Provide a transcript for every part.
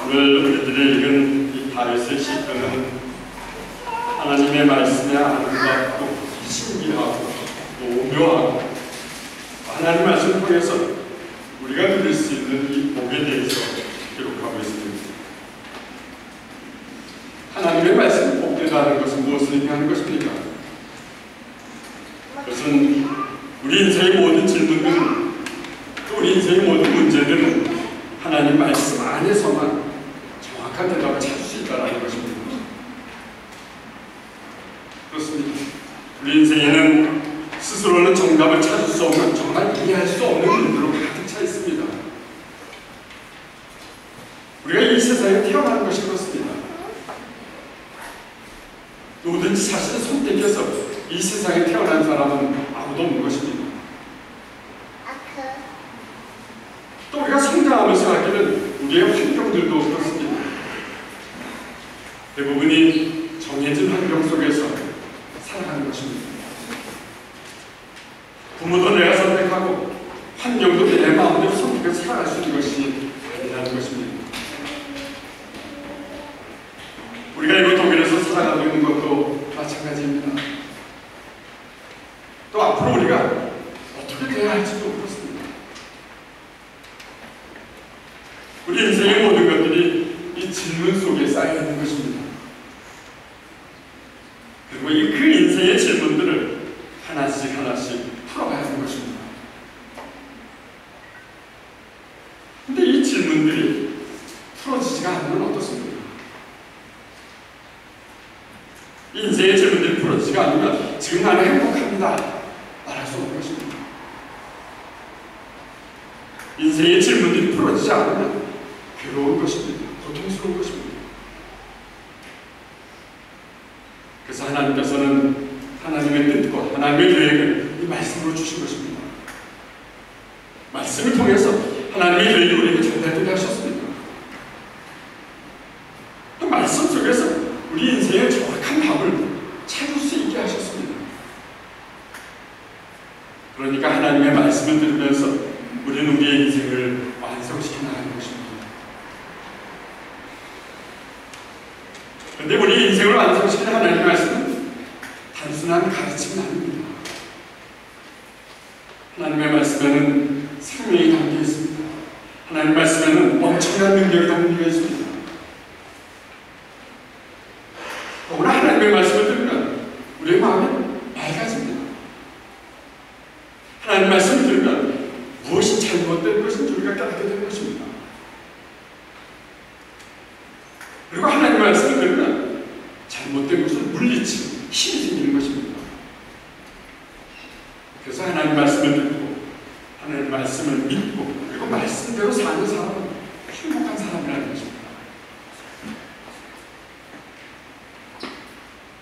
오늘 우리들이 읽은 이 다윗의 시편은 하나님의 말씀에 아름답고 신기하고 오묘하고 하나님 말씀을 통해서 우리가 누릴 수 있는 이 복에 대해서 기록하고 있습니다. 하나님의 말씀이 복되다는 것은 무엇을 의미하는 것입니까? 그것은 우리 인생의 모든 질문들은 또 우리 인생의 모든 문제들은 하나님 말씀 안에서만 정확한 대답을 찾을 수 있다는 것입니다. 그렇습니다. 우리 인생에는 스스로는 정답을 찾을 수 없는, 정말 이해할 수 없는 일들로 가득 차 있습니다. 우리가 이 세상에 태어난 것이 그렇습니다. 누구든지 자신을 선택해서 이 세상에 태어난 사람은 아무도 없는 것입니다. 또 우리가 성장하면서 하기는 우리의 환경들도 그렇습니다. 대부분이 정해진 환경 속에서 살아가는 것입니다. 부모도 내가 선택하고 환경도 내 마음대로 선택해서 살아갈 수 있는 것이 아니라는 것입니다. 우리가 이거 독일에서 살아가고 있는 것도 마찬가지입니다. 또 앞으로 우리가 어떻게 돼야 할지도 그렇습니다. 우리 인생의 모든 것들이 이 질문 속에 쌓여 있는 것입니다. 그리고 그 인생의 질문들을 하나씩 풀어가야 하는 것입니다. 근데 이 질문들이 풀어지지가 않으면 어떻습니까? 인생의 질문들이 풀어지지가 않으면 지금 나는 행복합니다 말할 수 없는 것입니다. 인생의 질문들이 풀어지지 않으면 괴로운 것입니다. 고통스러운 것입니다. 그래서 하나님께서는 하나님의 뜻과 하나님의 계획을 이 말씀으로 주신 것입니다. 말씀을 통해서 하나님의 계획이 우리에게 전달되게 하셨습니다. 또 말씀 속에서 우리 인생의 정확한 답을 찾을 수 있게 하셨습니다. 그러니까 하나님의 말씀을 들으면서 우리는 우리의 인생을 완성시켜 나가는 것입니다. 그런데 우리 인생을 완성시키는 하나님의 말씀은 단순한 가르침이 아닙니다. 하나님의 말씀에는 생명이 담겨 있습니다. 하나님의 말씀에는 엄청난 능력이 담겨 있습니다. 오늘 하나님의 말씀을 들으면 우리의 마음이 맑아집니다. 하나님의 말씀을 들으면 무엇이 잘못된 것인지 우리가 깨닫게 되는 것입니다. 그리고 하나님의 말씀을 들으면 잘못된 것을 물리치고 힘이 생기는 것입니다. 그래서 하나님 말씀을 듣고 하나님 말씀을 믿고 그리고 말씀대로 사는 사람은 행복한 사람이라는 것입니다.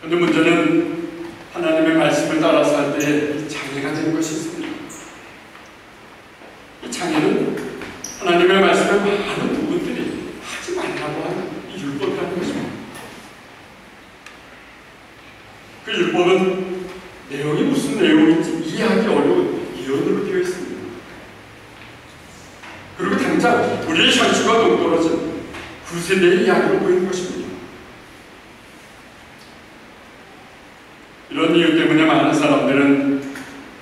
그런데 문제는 하나님의 말씀을 따라서 할 때 장애가 되는 것이 있습니다. 이 장애는 하나님의 말씀의 많은 부분들이 하지 말라고 하는 이 율법이라는 것입니다. 그 율법은 내용이 무슨 내용인지 이해하기 어려운 예언으로 되어 있습니다. 그리고 당장 우리의 현실과 동떨어진 구세대의 이야기로 보이는 것입니다. 이런 이유 때문에 많은 사람들은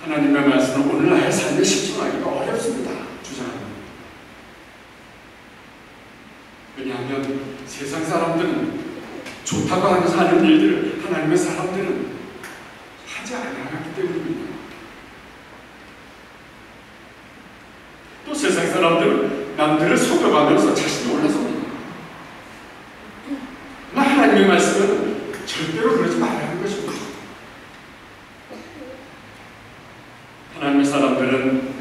하나님의 말씀을 오늘날의 삶에 실천하기가 어렵습니다. 주장합니다. 왜냐하면 세상 사람들은 좋다고 하면서 하는 일들을 하나님의 사람들은 하지 않았기 때문입니다. 또 세상 사람들은 남들을 속여가면서 자신이 올라섭니다. 그러나 하나님의 말씀은 절대로 그러지 말라는 것입니다. 하나님의 사람들은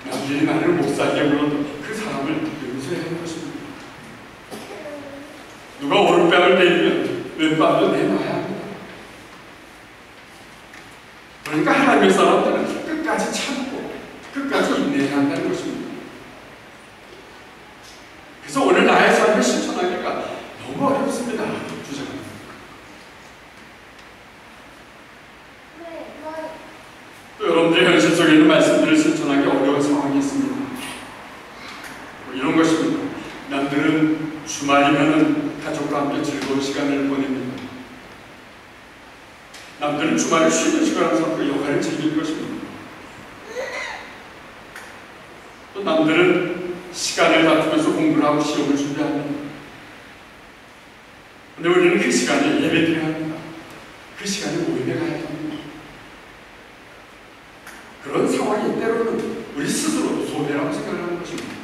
남들이 나를 못살게 불러도 그 사람을 용서해야 하는 것입니다. 누가 오른뺨을 때리면 왼뺨도 내놔야 합니다. 그러니까 하나님의 사람들은 끝까지 참고 끝까지 인내해야 한다는 것입니다. 그래서 오늘 나의 삶을 실천하기가 너무 어렵습니다. 주장합니다. 또 여러분들의 현실 속에 있는 말씀들을 실천하기 어려운 상황이 있습니다. 이런 것입니다. 남들은 주말이면은 가족과 함께 즐거운 시간을 보냅니다. 남들은 주말에 쉬는 시간을 삼고 여가를 즐기는 것입니다. 또 남들은 시간을 다투면서 공부를 하고 시험을 준비합니다. 근데 우리는 그 시간에 예배드려야 합니다. 그 시간에 모임에 가야 합니다. 그런 상황이 때로는 우리 스스로도 소외라고 생각을 하는 것입니다.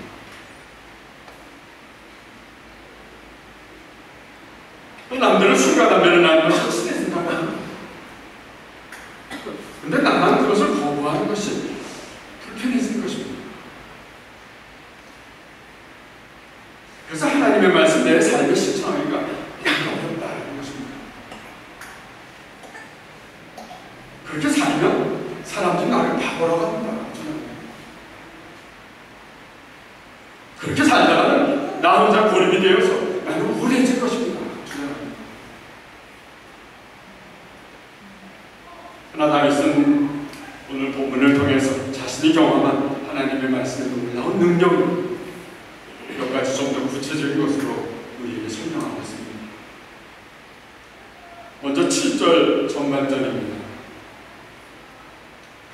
또 남들은 술과 담배를 나누는 것을 친해진다고 합니다. 근데 나만 그것을 거부하는 것이 불편해지는 것입니다. 그래서 하나님의 말씀 내 삶을 실천하기가 어렵다는 것입니다. 그렇게 살면 사람들이 나를 바보라고 합니다. 그렇게 살다가는 나 혼자 고립이 되어서 나는 우울해질 것입니다. 그러나 다윗은 오늘 본문을 통해서 자신이 경험한 하나님의 말씀에 놀라운 능력을 몇 가지 좀 더 구체적인 것으로 우리에게 설명하고 있습니다. 먼저 7절 전반전입니다.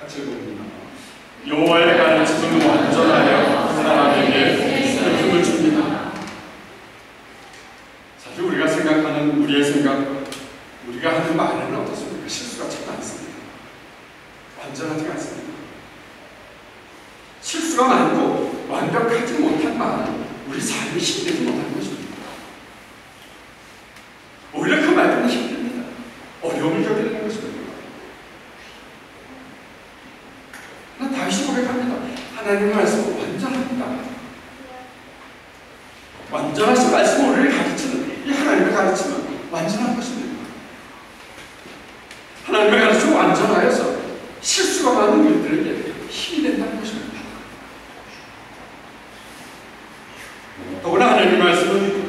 같이 봅니다. 여호와의 가르침은 완전하여 사람에게 힘을 줍니다. 사실 우리가 생각하는 우리의 생각, 우리가 하는 말은 어떻습니까? 실수가 참 많습니다. 완전하지 않습니다. 실수가 많고 완벽하지 못한 말은 우리 삶이 힘들지 못하는 것입니다. 오히려 그 말은 힘듭니다. 어려움을 겪는 것입니다. 그러나 다시 고백합니다. 하나님의 말씀은 완전합니다. 완전하신 말씀을 우리를 가르치는 이 하나님의 가르침은 완전한 것입니다. 하나님의 가르침은 완전하여서 실수가 많은 우리들에게 힘이 된다는 것입니다. 더구나 하나님의 말씀은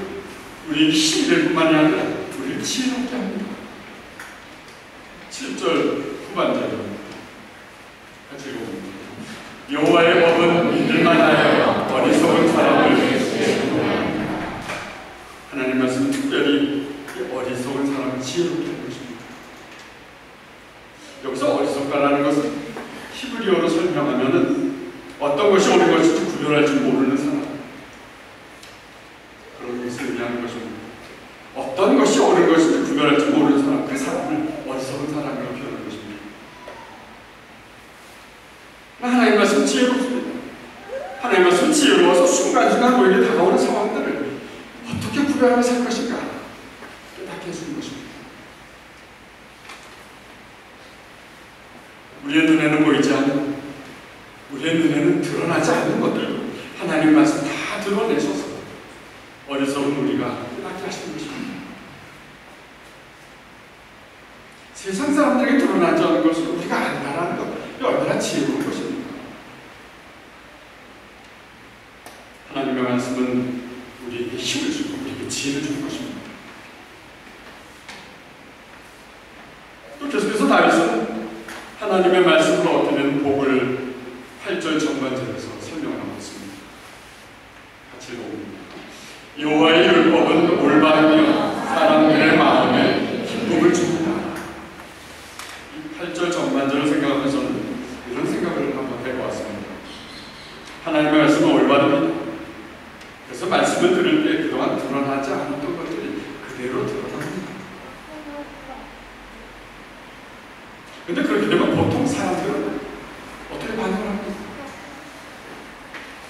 우리에게 힘이 될 뿐만이 아니라 우리를 지혜롭게 합니다. 7절 후반절입니다. 같이 읽어봅니다. 여호와의 법은 믿을만하여 어리석은 사람을 지혜롭게. 하나님 말씀은 특별히 어리석은 사람을 지혜롭게 하는 것입니다. 여기서 어리석다라는 것은 히브리어로 설명하면은 어떤 것이 옳은 것인지 구별할 줄 모르는 사람, 그런 것을 의미하는 것입니다. 어떤 것이 옳은 것인지 구별할 줄 모르는 사람, 그 사람을 어리석은 사람이라고 표현하는 것입니다. 하나님 말씀 지혜롭습니다. 하나님 말씀 지혜로워서 순간순간 우리에게 다가오는 상황들을 어떻게 구별하며 살 것인가 깨닫게 해주는 것입니다. 우리의 눈에는 보이지 않는, 우리의 눈에는 드러나지 않는 것들도 하나님 말씀 다 드러내셔서 어리석은 우리가 깨닫게 하시는 것입니다. 세상 사람들에게 드러나지 않는 것을 우리가 안다라는 것, 이 얼마나 지혜로운 것입니까? 하나님의 말씀은 우리에게 힘을 주고 우리에게 지혜를 주는 것입니다. 또 계속해서 다윗은 하나님의 말씀으로 얻게 된 복을 8절 전반절에서 설명하고 있습니다. 같이 읽어봅니다. 여호와의 율법은 올바르며 사람들의 마음에 기쁨을 줍니다. 8절 전반절을 생각하면서는 이런 생각을 한번 해보았습니다. 하나님의 말씀은 올바릅니다. 그래서 말씀을 들을 때 그동안 드러나지 않았던 것들이 그대로 드러납니다. 근데 그렇게 되면 보통 사람들은 어떻게 반응을 합니까?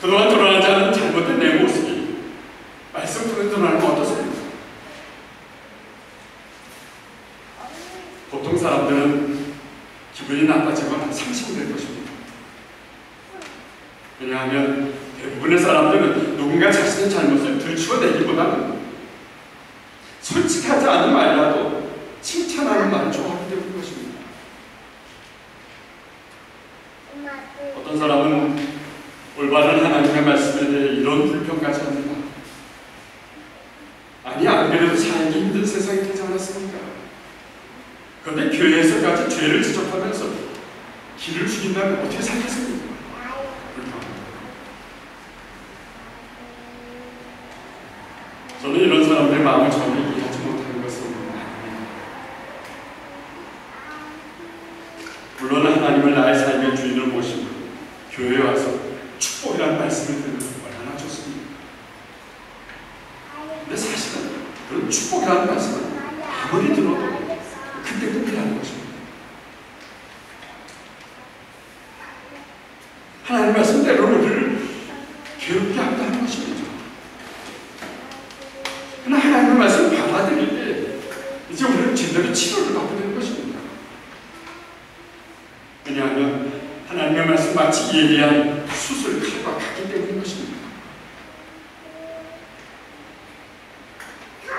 그동안 드러나지 않은 잘못된 내 모습이 말씀 통해 드러나는 건 어떻습니까? 보통 사람들은 기분이 나빠지거나 상심될 것입니다. 왜냐하면 대부분의 사람들은 누군가 자신의 잘못을 들추어내기보다는 솔직하지 않은 말이라도 칭찬하는 말을 좋아하기 때문인 것입니다. 어떤 사람은 올바른 하나님의 말씀에 대해 이런 불평까지 합니다. 아니, 안 그래도 살기 힘든 세상이 되지 않았습니까? 그런데 교회에서까지 죄를 지적하면서 길을 죽인다면 어떻게 살겠습니까? 저는 이런 사람들의 마음을 전혀 이해하지 못하는 것은 아닙니다. 물론 하나님을 나의 삶의 주인으로 모시고 교회에 와서 축복이라는 말씀을 듣는 것은 얼마나 좋습니다. 근데 사실은 그런 축복이라는 말씀은 아무리 들어도 그때 끝이라는 것입니다. 하나님 말씀 때로 우리를 괴롭게 한다는 것입니다. 그러나 하나님의 말씀을 받아들일 때 이제 우리는 제대로 치료를 받게 되는 것입니다. 왜냐하면 하나님의 말씀 마치 예리한 수술 칼과 같기 때문인 것입니다.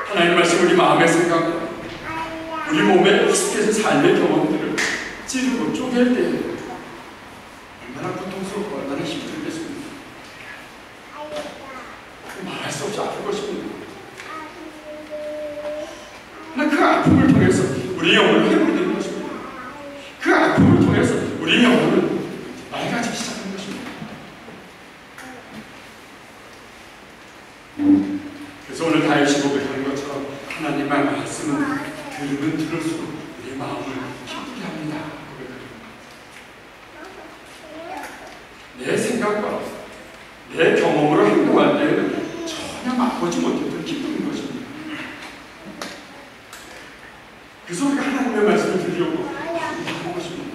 하나님의 말씀 우리 마음의 생각과 우리 몸에 익숙해진 삶의 경험들을 찌르고 쪼갤 때 얼마나 고통스럽고 얼마나 힘들겠습니까? 말할 수 없이 아플 것입니다. 그러나 그 아픔을 통해서 우리의 영혼을 회복되는 것입니다. 그 아픔을 통해서 우리의 영혼은 맑아지기 시작하는 것입니다. 그래서 오늘 다윗이 고백하는 것처럼 하나님의 말씀은 들으면 들을수록 우리의 마음을 기쁘게 합니다. 내 생각과 내 경험으로 행동할 때에는 전혀 맛보지 못했던 기쁨인 것입니다. 그래서 우리가 하나님의 말씀을 들으려고 하는 것입니다.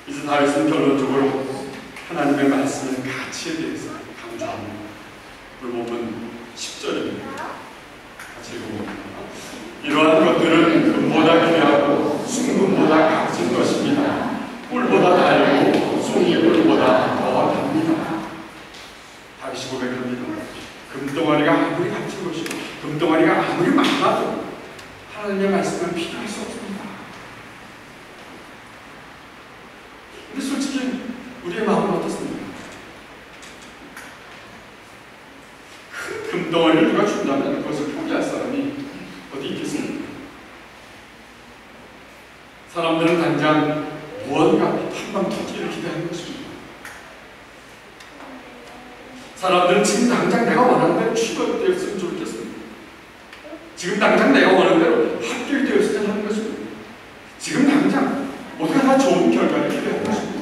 이제 다윗은 결론적으로 하나님의 말씀의 가치에 대해서 강조합니다. 오늘 보면 10절입니다. 같이 읽어봅니다. 이러한 것들은 금보다 귀하고 순금보다 값진 것입니다. 꿀보다 달고 송이 꿀보다 더 답니다. 다윗이 고백합니다. 금덩어리가 아무리 값진 것이고 금덩어리가 아무리 많아도 하나님의 말씀은 필요할 수 없습니다. 근데 솔직히 우리의 마음은 어떻습니까? 큰 금덩어리를 누가 준다면 그것을 포기할 사람이 어디 있겠습니까? 사람들은 당장 무언가 한방 터지기를 기대하는 것입니다. 사람들은 지금 당장 내가 원하는 대로 취업되었으면 좋겠습니다. 지금 당장 내가 원하는 대로 합격되었으면 하는 것입니다. 지금 당장 모두가 다 좋은 결과를 기대하는 것입니다.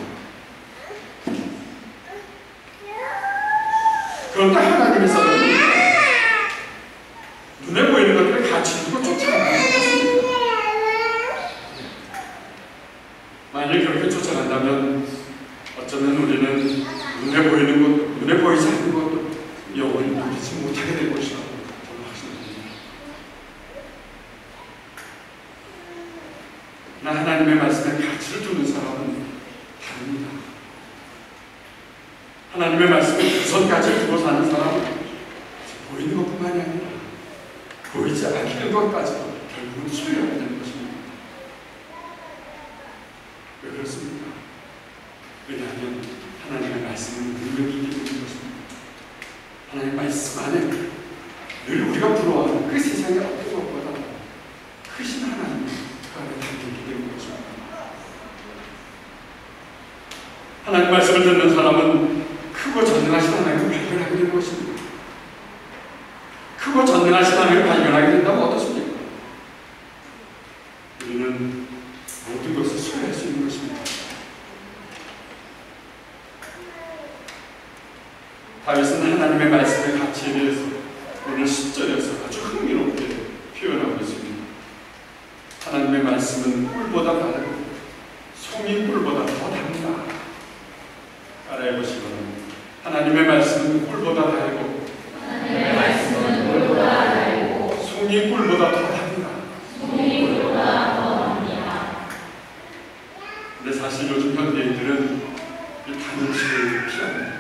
그런데 하나님의 사람은 눈에 보이는 것들을 같이 두고 쫓아간다는 것입니다. 만일 그렇게 쫓아간다면 어쩌면 우리는 눈에 보이는 것, 눈에 보이지 않는 것도 영원히 누리지 못하게 될 것이라고 저는 확신합니다. 나 하나님의 말씀에 가치를 두는 사람은 다릅니다. 하나님의 말씀에 우선까지 두고 사는 사람은 보이는 것뿐만이 아니라 보이지 않는 것까지도 결국은 소유하게 되는 것입니다. 왜 그렇습니까? 왜냐하면 하나님의 말씀은 능력이 있는 것입니다. 하나님의 말씀 안에 늘 우리가 부러워하는 그 세상의 어떤 것보다 크신 하나님이 그 안에 담겨있기 때문인 것입니다. 하나님 말씀을 듣는 사람은 크고 전능하신 하나님을 발견하게 되는 것입니다. 크고 전능하신 하나님을 발견하게 된다면 어떻습니까? 우리는 모든 것을 소유할 수 있는 것입니다. 다윗은 하나님의 말씀의 가치에 대해서 오늘 10절에서 아주 흥미롭게 표현하고 있습니다. 하나님의 말씀은 꿀보다 다르고 송이 꿀보다 더 답니다. 따라해보시기 바랍니다. 하나님의 말씀은 꿀보다 달고 하나님의 말씀은 꿀보다 달고 송이 꿀보다 더 답니다. 송이 꿀보다 더 답니다. 근데 사실 요즘 현대인들은 이 단 음식을 피합니다.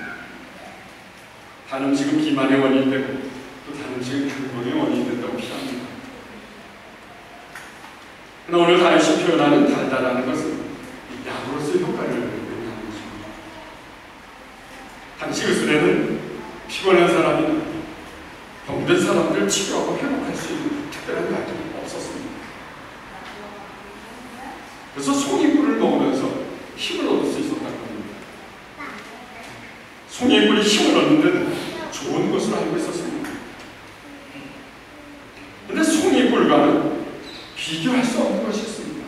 단 음식은 비만의 원인이 되고 또 단 음식은 당뇨의 원인이 된다고 피합니다. 그러나 오늘 다윗이 표현하는 달다라는 것은 약으로서의 효과를 의미하는 것입니다. 당시 의술에는 피곤한 사람이나 병든 사람들을 치료하고 회복할 수 있는 특별한 약이 없었습니다. 그래서 송이꿀을 먹으면서 힘을 얻을 수 있었다고 합니다. 송이굴이 힘을 얻는 데는 좋은 것으로 알고 있었습니다. 그런데 송이굴과는 비교할 수 없는 것이었습니다.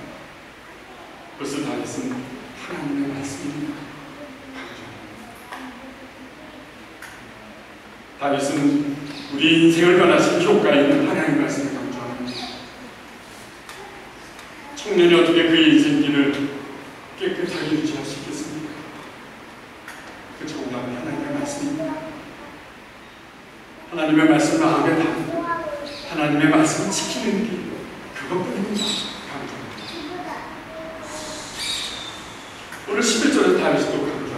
그것을 다윗은 하나님의 말씀입니다. 다윗은 우리 인생을 변화시킬 효과 있는 하나님의 말씀을 강조합니다. 청년이 어떻게 그의 인생 길을 깨끗하게 유지할 수 있겠습니까? 그 정답은 하나님의 말씀입니다. 하나님의 말씀 마음에 담고 하나님의 말씀을 지키는 길, 그것뿐입니다. 강조합니다. 오늘 11절에 다윗도 강조합니다.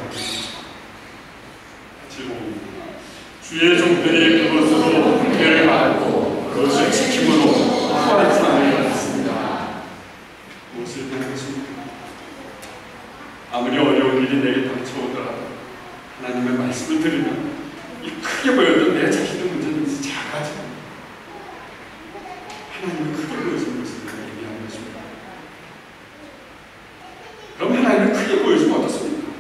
같이 봅니다. 주의 종들이 그것으로 은혜를 받고 그것을 지킴으로 후한 상을 받았습니다. 무엇을 보는 것입니까? 아무리 어려운 일이 내게 닥쳐오더라도 하나님의 말씀을 들으면 이 크게 보였던 내 자신의 문제는 작아져. 하나님이 크게 보여주는 것을 얘기하는 것입니다. 그럼 하나님이 크게 보여주면 어떻습니까?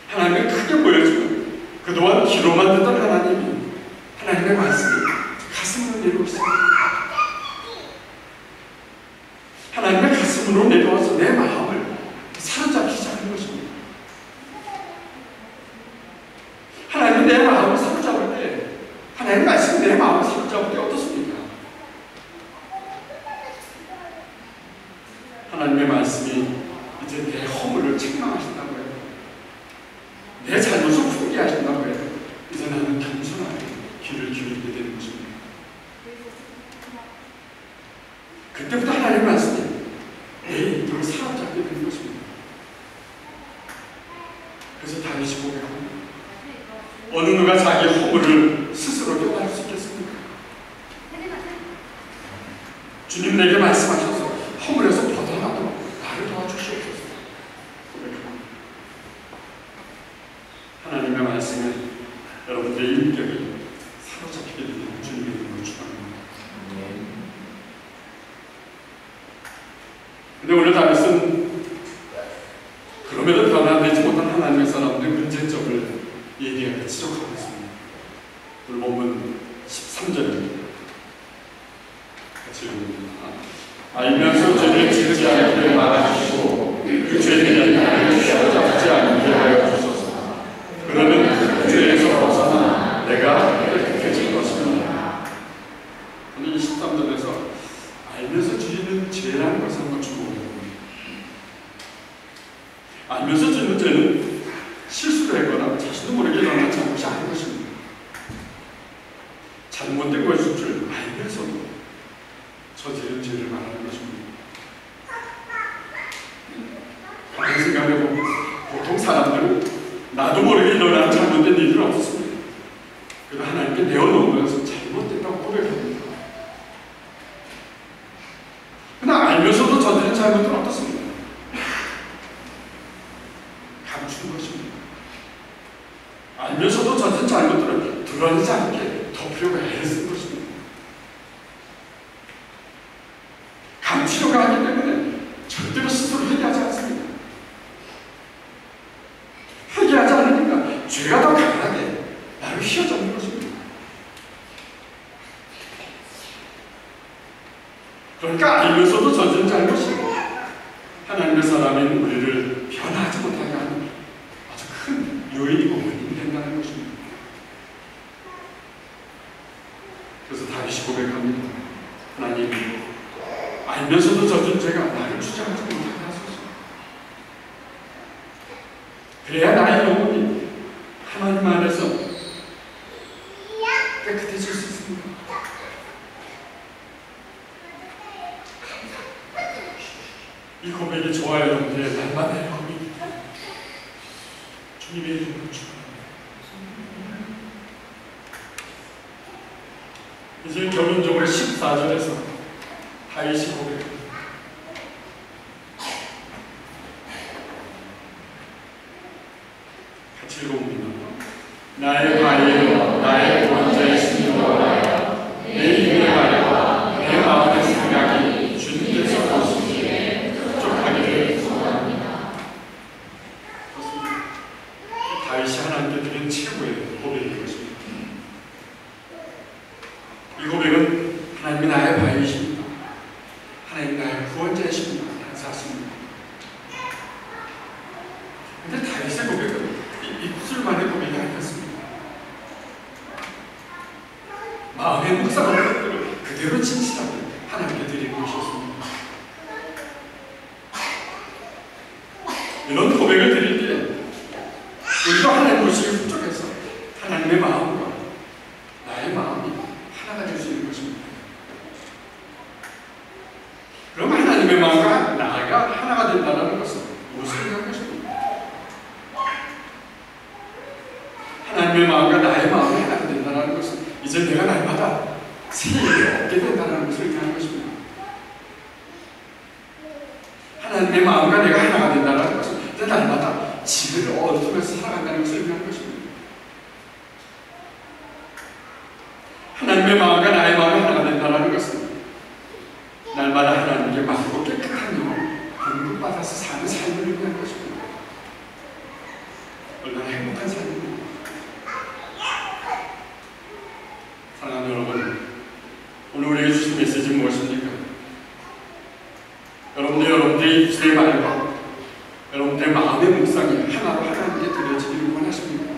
하나님이 크게 보여주면 그동안 귀로만 듣던 하나님이 하나님의 말씀을 가슴으로 내려오십니다. 하나님의 가슴으로 내려와서 내 마음을 사로잡기 시작하는 것입니다. 하나님이 내 마음을 사로잡을 때, 하나님의 말씀이 내 마음을 사로잡을 때 어떻습니까? 하나님의 말씀이 이제 내 허물을 책망하신다고 해요. 내 잘못을 후회하신다고 해요. 이제 나는 겸손하게 귀를 기울이게 되는 것입니다. 그때부터 하나님의 말씀이 내 인격을 사로잡게 되는 것입니다. 그래서 다윗이 고백합니다. 어느 누가 자기 허물을 스스로 깨달을 수 있겠습니까? 주님 내게 말씀하셔서 허물에서 벗어나도록 나를 도와주시옵소서. 고백합니다. 하나님의 말씀에 여러분들의 인격이 사로잡히게 되는 주님의 이름으로 축원합니다. 근데 오늘 다윗은 그럼에도 변화되지 못한 하나님의 사람들의 문제점을 얘기하고 지적하고 있습니다. 오늘 본문 13절입니다. 같이 읽습니다. 알면서 죄를 지르지 않게 막아주시고 그 죄들이 나를 사로잡지 않게 하여 주소서. 그러면 그 죄에서 벗어나 내가 깨끗해질 것입니다. 오늘 23절에서 알면서 지는 죄라는 것을 한번 주목해봅니다. 알면서 지는 죄는 실수를 했거나 자신도 모르게 일어난 잘못이 아닌 것입니다. 잘못된 것일 줄 알면서도 저지른 죄를 말하는 것입니다. 가만히 생각해보면 보통 사람들은 나도 모르게 일어난 잘못된 일은 없습니다. 그러나 하나님께 내어놓으면서 잘못됐다고 고백합니다. 그러나 알면서도 저지른 잘못은 어떻습니까? 감추는 것입니다. 알면서도 저지른 잘못들은 드러내지 않게 덮으려고 애쓰는 것입니다. 감추려고 하기 때문에 절대로 스스로 회개하지 않습니다. 회개하지 않으니까 죄가 더 강하게 나를 휘어잡는 것입니다. 그러니까 알면서도 저지른 잘못이 하나님의 사람인 우리를 변하지 못하게 하는 아주 큰 요인이고 원인이 된다는 것입니다. 그래서 다윗이 고백합니다. 하나님, 알면서도 저지른 죄가 나를 주장하지 못하게 하소서. 그래야 나의 영혼이 하나님 안에서 깨끗해질 수 있습니다. 이 고백이 저와 여러분들의 날마다의 고백입니다. 주님의 이름으로 축원합니다. 이제 결론적으로 14절에서 다윗이 고백합니다. 같이 읽어봅니다. 나의 바위여 나의 구원자이신 여호와여 내 입의 말과 내 마음의 생각이 주님께서 보시기에 흡족하기를 소원합니다. 다윗이 하나님께 드린 최고의 고백인 것입니다. 이 고백은 하나님이 나의 바위이십니다. 하나님이 나의 구원자이십니다. 감사하십니다. 그런데 다윗의 고백은 입술만의 고백이 아니었습니다. 마음의 묵상하는 것들을 그대로 진실하게 하나님께 드리는 것이었습니다. 이런 고백을 드릴 때 우리도 하나님 보시기 훌쩍해서 하나님의 마음과 나의 마음이 하나가 될 수 있는 것입니다. 그럼 하나님의 마음과 나가 하나가 된다는 것은 무엇을 의미하는 것입니까? 하나님의 마음과 나의 마음이 하나가 된다는 것은 이제 내가 날마다 새 일을 얻게 된다는 것을 의미하는 것입니다. 하나님의 마음과 내가 하나가 된다는 것은 이제 날마다 지혜를 얻으면서 살아간다는 것을 의미하는 것입니다. 하나님의 마음과 나의 마음이 하나가 된다는 것은 날마다 하나님께 맑고 깨끗한 영을 공급받아서 사는 삶을 의미하는 것입니다. 얼마나 행복한 삶입니다. 사랑하는 여러분, 오늘 우리에게 주신 메시지는 무엇입니까? 여러분들의 입술의 말과 여러분들의 마음의 묵상이 하나로 하나님께 드려지기를 원하십니다.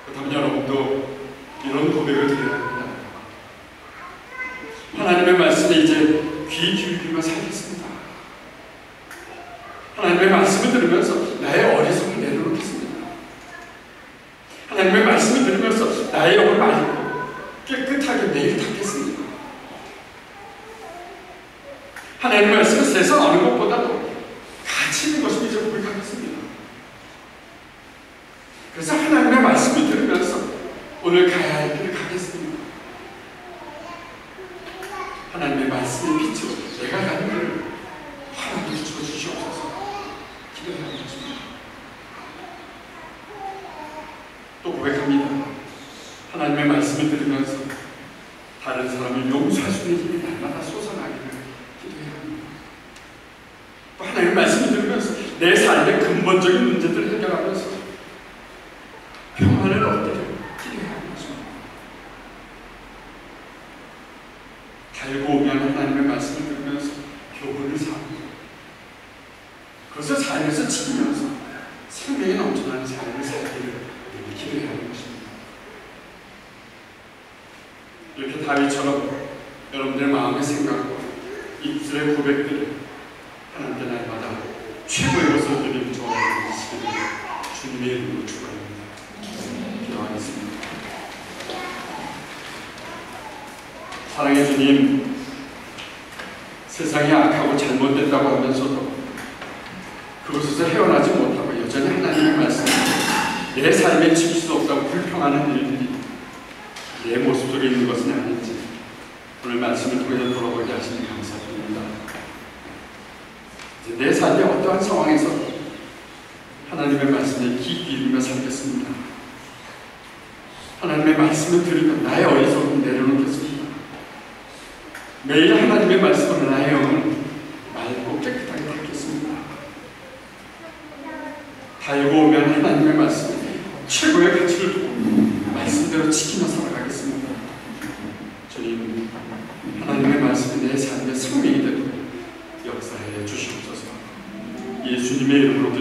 그렇다면 여러분도 이런 고백을 드려야 합니다. 하나님의 말씀에 이제 귀 기울이며 살겠습니다. 하나님의 말씀을 들으면서 나의 어리석음을 내려놓겠습니다. 하나님의 말씀을 들으면서 나의 영을 맑고 깨끗하게 매일 닦겠습니다. 하나님의 말씀은 세상 어느 것보다도 가치 있는 것을 이제 고백하겠습니다. 그래서 하나님의 말씀을 들으면서 오늘 가야 할 길을 가겠습니다. 하나님의 말씀의 빛으로 내가 가는 길을 하나님 비추어 주시옵소서 기도하는 것입니다. 또 고백합니다. 하나님의 말씀을 들으면서 다른 사람을 용서할 수 있는 힘이 날마다 솟아나기를 기도해야 합니다. 또 하나님의 말씀을 들으면서 내 삶의 근본적인 문제들을 해결하면서 평안을 얻기를 기도해야 하는 것입니다. 달고 오면 하나님의 말씀을 들으면서 교훈을 삼고 그것을 삶에서 지키면서 생명이 넘쳐나는 삶을 살기를 기도해야 하는 것입니다. 이렇게 다윗처럼 여러분들의 마음의 생각과 입술의 고백들을 하나님께 날마다 최고의 것을 드리는 저와 되시기를 주님의 이름으로 축원합니다. 기도하겠습니다. 사랑의 주님, 세상이 악하고 잘못됐다고 하면서도 그것에서 헤어나지 못하고 여전히 하나님의 말씀을 내 삶에 지킬 수 없다고 불평하는 일들이 내 모습 속에 있는 것은 아닌지 오늘 말씀을 통해서 돌아보게 하시니 감사드립니다. 이제 내 삶의 어떠한 상황에서 하나님의 말씀에 귀 기울이며 살겠습니다. 하나님의 말씀을 들으며 나의 어리석음을 내려놓겠습니다. 매일 하나님의 말씀으로 나의 영을 맑고 깨끗하게 닦겠습니다. 달고 오면 하나님의 말씀에 최고의 가치를 두고 말씀대로 지키며 살아가겠습니다. 주님, 하나님의 말씀이 내 삶의 생명이 되도록 역사해 주시옵소서. 예수님의 이름으로